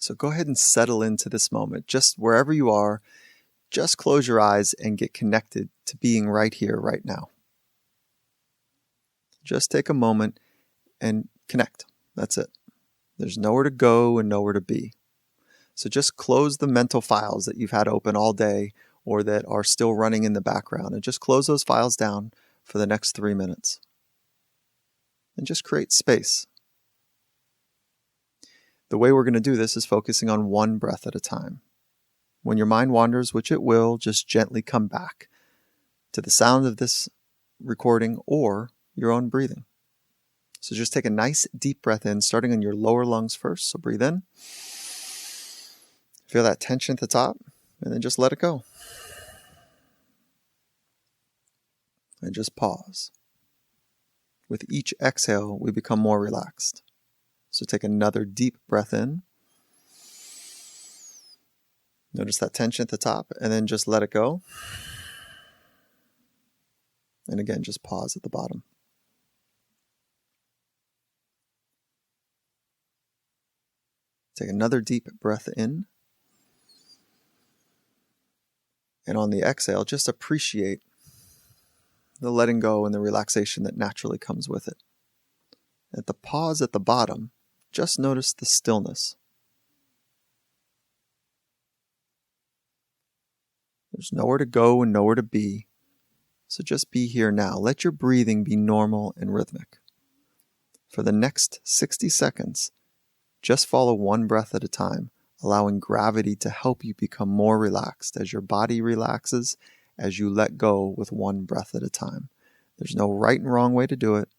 So go ahead and settle into this moment. Just wherever you are, just close your eyes and get connected to being right here, right now. Just take a moment and connect. That's it. There's nowhere to go and nowhere to be. So just close the mental files that you've had open all day or that are still running in the background, and just close those files down for the next 3 minutes. And just create space. The way we're going to do this is focusing on one breath at a time. When your mind wanders, which it will, just gently come back to the sound of this recording or your own breathing. So just take a nice deep breath in, starting in your lower lungs first. So breathe in. Feel that tension at the top, and then just let it go. And just pause. With each exhale, we become more relaxed. So take another deep breath in. Notice that tension at the top, and then just let it go. And again, just pause at the bottom. Take another deep breath in. And on the exhale, just appreciate the letting go and the relaxation that naturally comes with it. At the pause at the bottom, just notice the stillness. There's nowhere to go and nowhere to be. So just be here now. Let your breathing be normal and rhythmic. For the next 60 seconds, just follow one breath at a time, allowing gravity to help you become more relaxed as your body relaxes as you let go with one breath at a time. There's no right and wrong way to do it.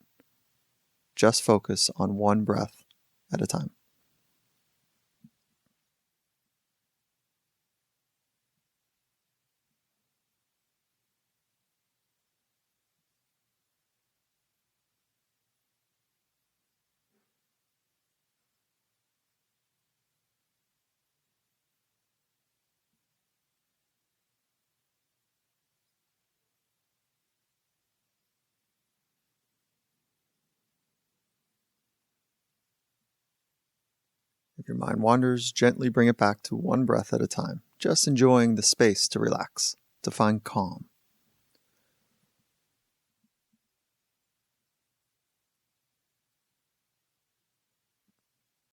Just focus on one breath at a time. If your mind wanders, gently bring it back to one breath at a time, just enjoying the space to relax, to find calm.